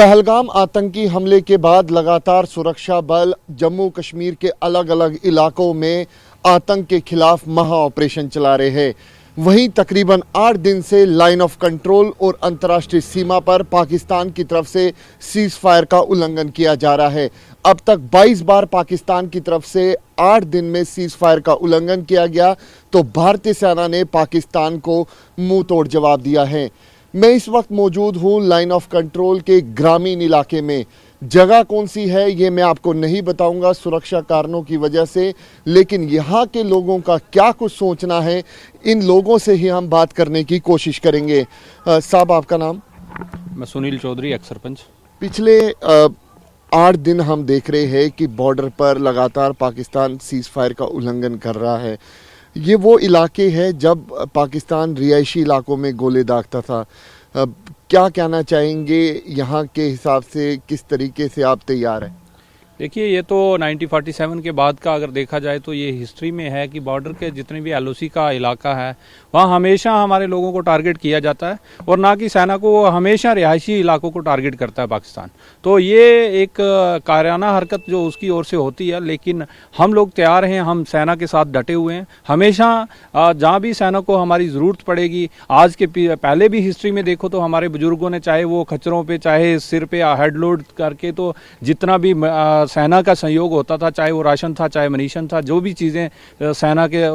पहलगाम आतंकी हमले के बाद लगातार सुरक्षा बल जम्मू कश्मीर के अलग अलग इलाकों में आतंक के खिलाफ महा ऑपरेशन चला रहे हैं। वहीं तकरीबन 8 दिन से लाइन ऑफ कंट्रोल और अंतर्राष्ट्रीय सीमा पर पाकिस्तान की तरफ से सीज फायर का उल्लंघन किया जा रहा है। अब तक 22 बार पाकिस्तान की तरफ से 8 दिन में सीज फायर का उल्लंघन किया गया, तो भारतीय सेना ने पाकिस्तान को मुंह तोड़ जवाब दिया है। मैं इस वक्त मौजूद हूं लाइन ऑफ कंट्रोल के ग्रामीण इलाके में। जगह कौन सी है ये मैं आपको नहीं बताऊंगा सुरक्षा कारणों की वजह से, लेकिन यहाँ के लोगों का क्या कुछ सोचना है, इन लोगों से ही हम बात करने की कोशिश करेंगे। साहब, आपका नाम? मैं सुनील चौधरी, एक्स सरपंच। पिछले 8 दिन हम देख रहे हैं कि बॉर्डर पर लगातार पाकिस्तान सीज फायर का उल्लंघन कर रहा है। ये वो इलाके हैं जब पाकिस्तान रिहायशी इलाकों में गोले दागता था। क्या कहना चाहेंगे यहाँ के हिसाब से, किस तरीके से आप तैयार हैं? देखिए, ये तो 1947 के बाद का अगर देखा जाए तो ये हिस्ट्री में है कि बॉर्डर के जितने भी एलओसी का इलाका है वहाँ हमेशा हमारे लोगों को टारगेट किया जाता है, और ना कि सेना को, वो हमेशा रिहायशी इलाकों को टारगेट करता है पाकिस्तान। तो ये एक कायराना हरकत जो उसकी ओर से होती है, लेकिन हम लोग तैयार हैं, हम सेना के साथ डटे हुए हैं। हमेशा जहाँ भी सेना को हमारी ज़रूरत पड़ेगी, आज के पहले भी हिस्ट्री में देखो तो हमारे बुजुर्गों ने चाहे वो खच्चरों पर, चाहे सिर पे हेड लोड करके, तो जितना भी सेना का सहयोग होता था, चाहे वो राशन था, चाहे मनीशन था, जो भी चीज़ें सेना के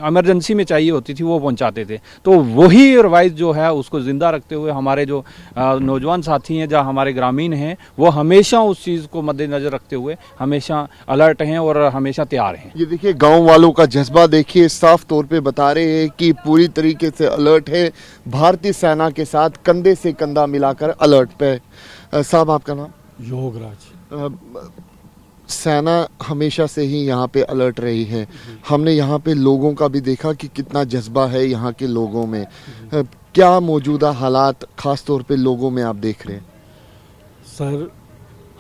इमरजेंसी में चाहिए होती थी वो पहुंचाते थे। तो वही रवायत जो है उसको ज़िंदा रखते हुए हमारे जो नौजवान साथी हैं, जहाँ हमारे ग्रामीण हैं, वो हमेशा उस चीज़ को मद्देनज़र रखते हुए हमेशा अलर्ट हैं और हमेशा तैयार हैं। ये देखिए, गाँव वालों का जज्बा देखिए, साफ तौर पर बता रहे हैं कि पूरी तरीके से अलर्ट है, भारतीय सेना के साथ कंधे से कंधा मिलाकर अलर्ट पे। साहब, आपका नाम? योगराज। सेना हमेशा से ही यहाँ पे अलर्ट रही है। हमने यहाँ पे लोगों का भी देखा कि कितना जज्बा है यहाँ के लोगों में। क्या मौजूदा हालात खास तौर पे लोगों में आप देख रहे हैं? सर,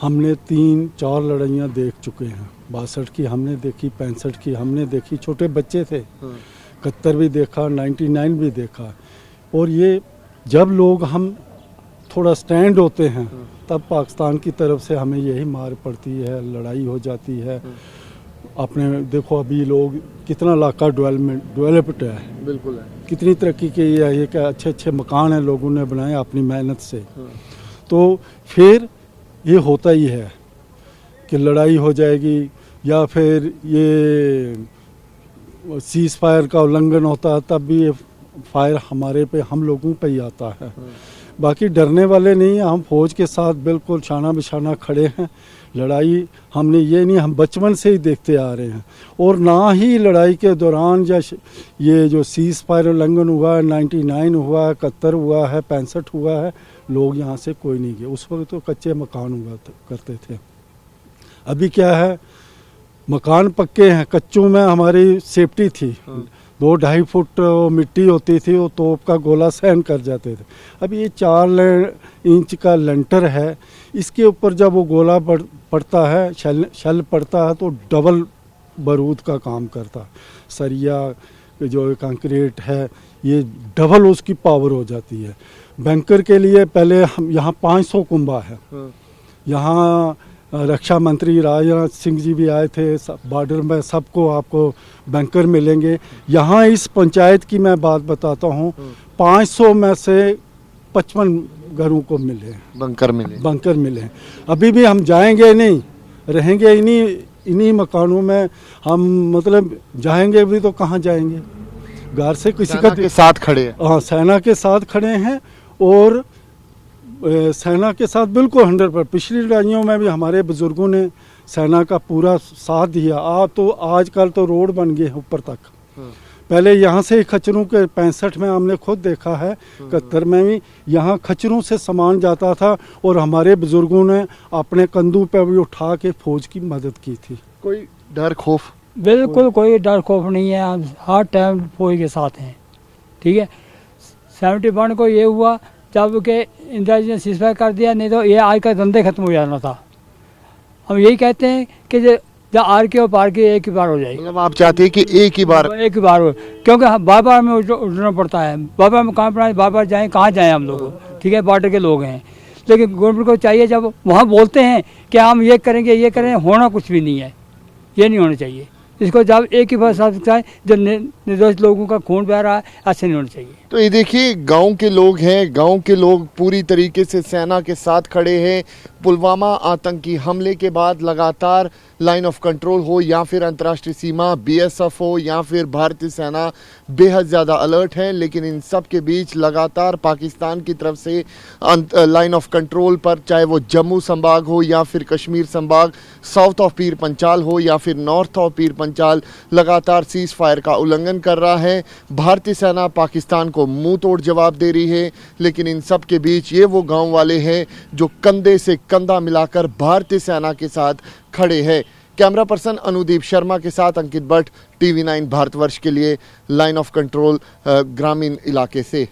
हमने 3-4 लड़ाइयाँ देख चुके हैं। 62 की हमने देखी, 65 की हमने देखी, छोटे बच्चे थे। 71 भी देखा, 99 भी देखा। और ये जब लोग हम थोड़ा स्टैंड होते हैं तब पाकिस्तान की तरफ से हमें यही मार पड़ती है, लड़ाई हो जाती है। अपने देखो अभी लोग कितना इलाका डेवलप्ड है, बिल्कुल है, कितनी तरक्की की है, ये क्या अच्छे अच्छे मकान हैं लोगों ने बनाए अपनी मेहनत से। तो फिर ये होता ही है कि लड़ाई हो जाएगी, या फिर ये सीज फायर का उल्लंघन होता है, तब भी ये फायर हमारे पे, हम लोगों पे ही आता है। बाकी डरने वाले नहीं हैं, हम फौज के साथ बिल्कुल शाना बिशाना खड़े हैं। लड़ाई हमने ये नहीं, हम बचपन से ही देखते आ रहे हैं। और ना ही लड़ाई के दौरान या ये जो सीज फायर उल्लंघन हुआ है, 99 हुआ है, 71 हुआ है, 65 हुआ है, लोग यहाँ से कोई नहीं गए। उस वक्त तो कच्चे मकान हुआ करते थे। अभी क्या है, मकान पक्के हैं, कच्चों में हमारी सेफ्टी थी। 2-2.5 फुट मिट्टी होती थी, वो तोप का गोला सहन कर जाते थे। अब ये 4 इंच का लेंटर है, इसके ऊपर जब वो गोला पड़ता है, शल पड़ता है, तो डबल बारूद का काम करता। सरिया जो कंक्रीट है, ये डबल उसकी पावर हो जाती है। बैंकर के लिए पहले हम यहाँ 500 कुंभा है। यहाँ रक्षा मंत्री राजनाथ सिंह जी भी आए थे, बॉर्डर में सबको आपको बैंकर मिलेंगे। यहाँ इस पंचायत की मैं बात बताता हूँ, 500 में से 55 घरों को मिले, बंकर मिले। अभी भी हम जाएंगे नहीं, रहेंगे इन्हीं मकानों में। हम मतलब जाएंगे भी तो कहाँ जाएंगे, घर से किसी का के साथ खड़े हैं। हाँ, सेना के साथ खड़े हैं, और सेना के साथ बिल्कुल 100%। पिछली लड़ाइयों में भी हमारे बुजुर्गों ने सेना का पूरा साथ दिया। तो आजकल तो रोड बन गए ऊपर तक। पहले यहाँ से खच्चरों के 65 में हमने खुद देखा है, 71 में भी यहाँ खच्चरों से सामान जाता था, और हमारे बुजुर्गों ने अपने कंधों पे भी उठा के फौज की मदद की थी। कोई डर खौफ? बिल्कुल कोई डर खौफ नहीं है, हम हर टाइम फौज के साथ हैं। ठीक है, 71 को ये हुआ जब के इंदिरा जी ने सीजफायर कर दिया, नहीं तो ये आज का धंधे खत्म हो जाना था। हम यही कहते हैं कि जब आर के और पार के एक ही बार हो जाएगी। मतलब आप चाहते हैं कि एक ही बार हो, क्योंकि बार हमें उठना पड़ता है, बार मकान बनाए, बार जाएँ, कहाँ जाएँ हम लोग। ठीक है, बॉर्डर के लोग हैं, लेकिन गवर्नमेंट को चाहिए जब वहाँ बोलते हैं कि हम ये करेंगे ये करेंगे, होना कुछ भी नहीं है, ये नहीं होना चाहिए। इसको जब एक ही बात साथ है, जब निर्दोष लोगों का खून बह रहा है, ऐसे नहीं होना चाहिए। तो ये देखिए गांव के लोग हैं, गांव के लोग पूरी तरीके से सेना के साथ खड़े हैं। पुलवामा आतंकी हमले के बाद लगातार लाइन ऑफ कंट्रोल हो या फिर अंतर्राष्ट्रीय सीमा बीएसएफ हो या फिर भारतीय सेना बेहद ज़्यादा अलर्ट है, लेकिन इन सब के बीच लगातार पाकिस्तान की तरफ से लाइन ऑफ कंट्रोल पर, चाहे वो जम्मू संभाग हो या फिर कश्मीर संभाग, साउथ ऑफ पीर पंचाल हो या फिर नॉर्थ ऑफ पीर पंचाल, लगातार सीज फायर का उल्लंघन कर रहा है। भारतीय सेना पाकिस्तान को मुंह तोड़ जवाब दे रही है, लेकिन इन सब के बीच ये वो गांव वाले हैं जो कंधे से कंधा मिलाकर भारतीय सेना के साथ खड़े हैं। कैमरा पर्सन अनुदीप शर्मा के साथ अंकित भट्ट, TV9 भारतवर्ष के लिए लाइन ऑफ कंट्रोल ग्रामीण इलाके से।